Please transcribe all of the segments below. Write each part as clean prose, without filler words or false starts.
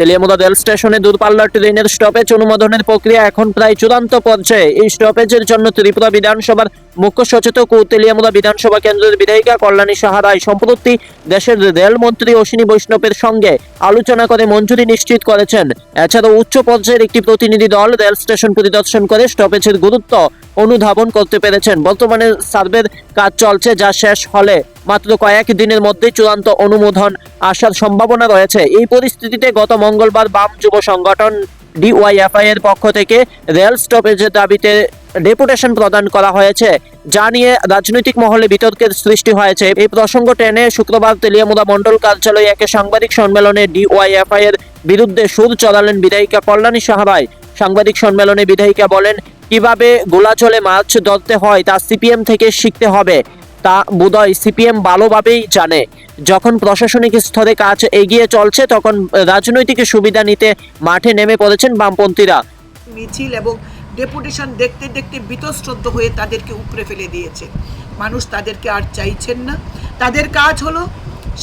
Teliamura rail স্টেশনে দূরপাল্লার ট্রেনের স্টপেজ অনুমোদনের প্রক্রিয়া এখন প্রায় চূড়ান্ত পর্যায়ে। এই স্টপেজের জন্য ত্রিপুরা বিধানসভার মুখ্য সচেতক ও তেলিয়ামুড়া বিধানসভা কেন্দ্রের বিধায়িকা কল্যাণী সাহা রায় সম্প্রতি দেশের রেলমন্ত্রী অশ্বিনী বৈষ্ণবের সঙ্গে আলোচনা করে মঞ্জুরি নিশ্চিত করেছেন। এছাড়াও উচ্চ পর্যায়ের একটি প্রতিনিধি দল রেল স্টেশন পরিদর্শন করে স্টপেজের গুরুত্ব অনুধাবন করতে পেরেছেন। বর্তমানে সার্ভের কাজ চলছে, যা শেষ হলে মাত্র কয়েক দিনের মধ্যে চূড়ান্ত অনুমোদন আসার সম্ভাবনা রয়েছে। এই পরিস্থিতিতে গত মঙ্গলবার বাম যুব সংগঠন ডিওয়াইএফআই এর পক্ষ থেকে রেল স্টপেজের দাবিতে ডেপুটেশন প্রদান করা হয়েছে, যা নিয়ে রাজনৈতিক মহলে বিতর্কের সৃষ্টি হয়েছে। এই প্রসঙ্গ টেনে শুক্রবার তেলিয়ামুড়া মণ্ডল কার্যালয়ে এক সাংবাদিক সম্মেলনে ডিওয়াইএফআই এর বিরুদ্ধে সুর চড়ালেন বিধায়িকা কল্যাণী সাহা রায়। সাংবাদিক সম্মেলনে বিধায়িকা বলেন, কিভাবে গোলাচলে মাছ ধরতে হয় তা সিপিএম থেকে শিখতে হবে। তা বোধহয় সিপিএম ভালোভাবেই জানে। যখন প্রশাসনিক স্তরে কাজ এগিয়ে চলছে, তখন রাজনৈতিক সুবিধা নিতে মাঠে নেমে পড়েছেন বামপন্থীরা। মিছিল এবং ডেপুটেশন দেখতে দেখতে বীতশ্রদ্ধ হয়ে তাদেরকে উপড়ে ফেলে দিয়েছে। মানুষ তাদেরকে আর চাইছেন না। তাদের কাজ হলো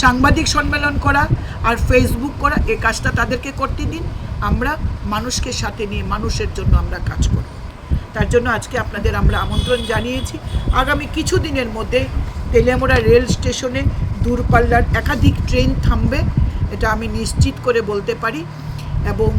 সাংবাদিক সম্মেলন করা আর ফেসবুক করা। এই কাজটা তাদেরকে করতে দিন। আমরা মানুষকে সাথে নিয়ে মানুষের জন্য আমরা কাজ করব। তার জন্য আজকে আপনাদের আমরা আমন্ত্রণ জানিয়েছি। আগামী কিছু দিনের মধ্যে তেলিয়ামুড়া রেল স্টেশনে দূরপাল্লার একাধিক ট্রেন থামবে, এটা আমি নিশ্চিত করে বলতে পারি, এবং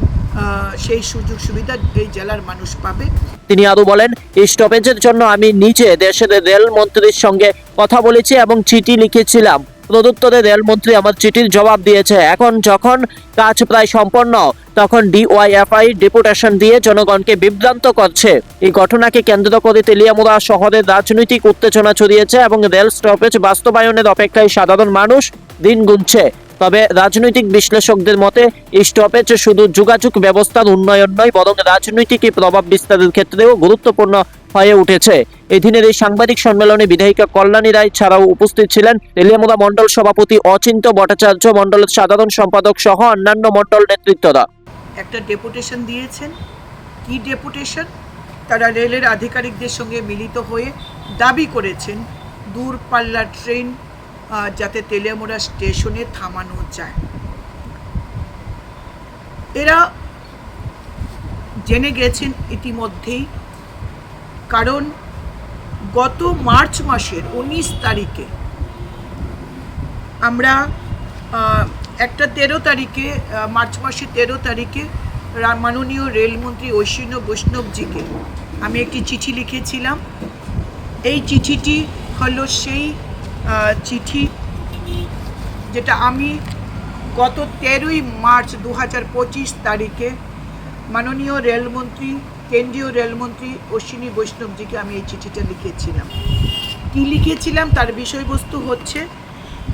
সেই সুযোগ সুবিধা এই জেলার মানুষ পাবে। তিনি আরো বলেন, এই স্টপেজের জন্য আমি নিজে দেশের রেল মন্ত্রীর সঙ্গে কথা বলেছি এবং চিঠি লিখেছিলাম। প্রদুত্তরে রেলমন্ত্রী আমার চিঠির জবাব দিয়েছে। এখন যখন কাজ প্রায় সম্পন্ন, তখন ডিওয়াইএফআই ডেপুটেশন দিয়ে জনগণকে বিভ্রান্ত করছে। এই ঘটনাকে কেন্দ্র করে তেলিয়ামুড়া শহরের রাজনৈতিক উত্তেজনা ছড়িয়েছে এবং রেল স্টপেজ বাস্তবায়নের অপেক্ষায় সাধারণ মানুষ দিন গুনছে। তবে রাজনৈতিক বিশ্লেষকদের মতে এই স্টপেজ শুধু যোগাযোগ ব্যবস্থার উন্নয়ন নয়, বরং রাজনৈতিক প্রভাব বিস্তারের ক্ষেত্রেও গুরুত্বপূর্ণ হয়ে উঠেছে। এদিনের এই সাংবাদিক সম্মেলনে বিধায়িকা কল্যাণী রায় ছাড়াও উপস্থিত ছিলেন তেলিয়ামুড়া মণ্ডল সভাপতি অচিন্ত ভট্টাচার্য, মণ্ডলের সাধারণ সম্পাদক সহ অন্যান্য মণ্ডল নেতৃত্বরা। একটা ডেপুটেশন দিয়েছেন। কি ডেপুটেশন? তারা রেলের আধিকারিকদের সঙ্গে মিলিত হয়ে দাবি করেছেন দূরপাল্লার ট্রেন যাতে তেলিয়ামুড়া স্টেশনে থামানো যায়। এরা জেনে গেছেন ইতিমধ্যেই, কারণ গত মার্চ মাসের 19 তারিখে আমরা একটা 13 তারিখে মার্চ মাসের 13 তারিখে মাননীয় রেলমন্ত্রী অশ্বিনী বৈষ্ণবজিকে আমি একটি চিঠি লিখেছিলাম। এই চিঠিটি হলো সেই চিঠি যেটা আমি গত 13ই মার্চ 2025 তারিখে মাননীয় রেলমন্ত্রী, কেন্দ্রীয় রেলমন্ত্রী অশ্বিনী বৈষ্ণবজিকে আমি এই চিঠিটা লিখেছিলাম। কি লিখেছিলাম তার বিষয়বস্তু হচ্ছে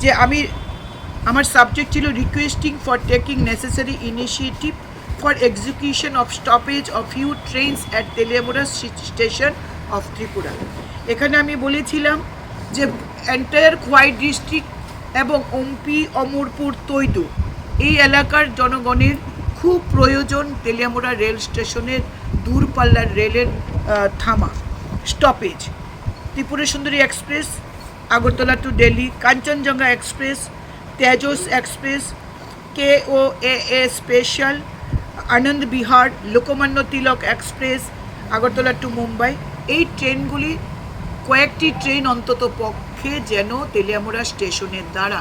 যে আমার সাবজেক্ট ছিল requesting for taking necessary initiative for execution of stoppage of few trains at Teliamura station of Tripura. এখানে আমি বলেছিলাম যে এন্টায়ার খোয়াই ডিস্ট্রিক্ট এবং ওমপি, অমরপুর, তৈদু এই এলাকার জনগণের খুব প্রয়োজন তেলিয়ামুড়া রেল স্টেশনের দূরপাল্লার রেলের থামা, stoppage. Tripura Sundari express Agartala to Delhi, Kanchenjunga express, Tejas express, KOAA special, Anand Vihar, Lokmanya Tilak express Agartala to Mumbai. এই ট্রেনগুলি কয়েকটি ট্রেন অন্তত পক্ষে যেন তেলিয়ামুড়া স্টেশনের দ্বারা